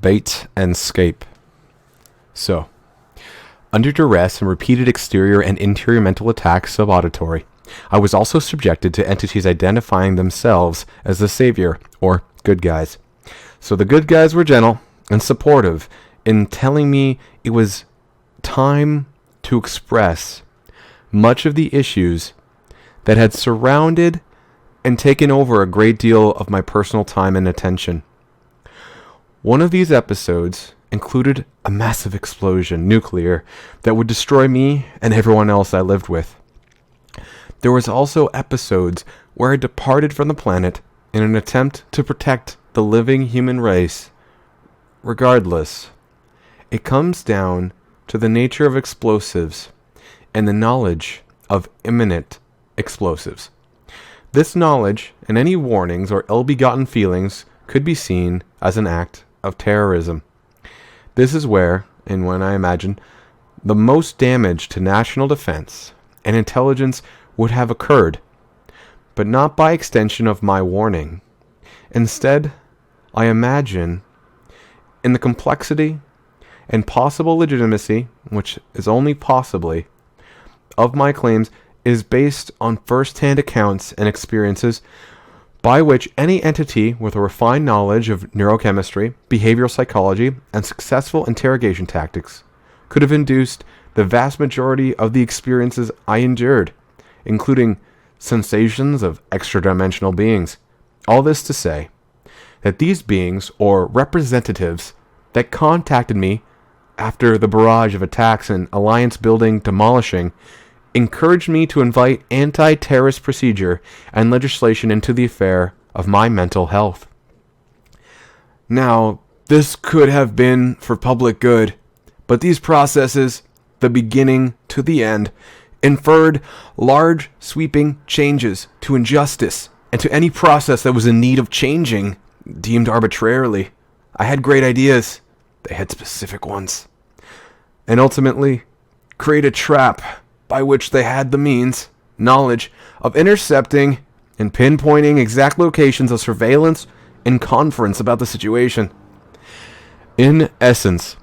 Bait and Scape. So, under duress and repeated exterior and interior mental attacks of auditory, I was also subjected to entities identifying themselves as the savior, or good guys. So the good guys were gentle and supportive in telling me it was time to express much of the issues that had surrounded and taken over a great deal of my personal time and attention. One of these episodes included a massive explosion, nuclear, that would destroy me and everyone else I lived with. There was also episodes where I departed from the planet in an attempt to protect the living human race. Regardless, it comes down to the nature of explosives and the knowledge of imminent explosives. This knowledge and any warnings or ill-begotten feelings could be seen as an act of terrorism. This is where, and when I imagine, the most damage to national defense and intelligence would have occurred, but not by extension of my warning. Instead, I imagine in the complexity and possible legitimacy, which is only possibly, of my claims is based on first-hand accounts and experiences by which any entity with a refined knowledge of neurochemistry, behavioral psychology, and successful interrogation tactics could have induced the vast majority of the experiences I endured, including sensations of extra-dimensional beings. All this to say that these beings, or representatives, that contacted me after the barrage of attacks and alliance-building demolishing encouraged me to invite anti-terrorist procedure and legislation into the affair of my mental health. Now, this could have been for public good, but these processes, the beginning to the end, inferred large, sweeping changes to injustice and to any process that was in need of changing, deemed arbitrarily. I had great ideas. They had specific ones. And ultimately, create a trap by which they had the means, knowledge, of intercepting and pinpointing exact locations of surveillance and conference about the situation. In essence,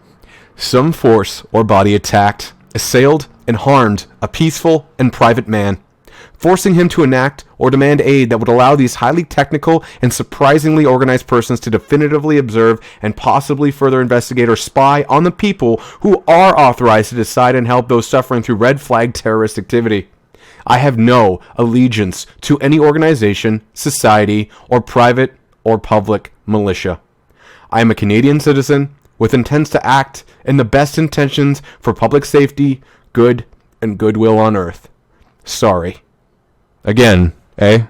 some force or body attacked, assailed, and harmed a peaceful and private man, forcing him to enact or demand aid that would allow these highly technical and surprisingly organized persons to definitively observe and possibly further investigate or spy on the people who are authorized to decide and help those suffering through red flag terrorist activity. I have no allegiance to any organization, society, or private or public militia. I am a Canadian citizen with intents to act in the best intentions for public safety, good, and goodwill on earth. Sorry. Again, eh?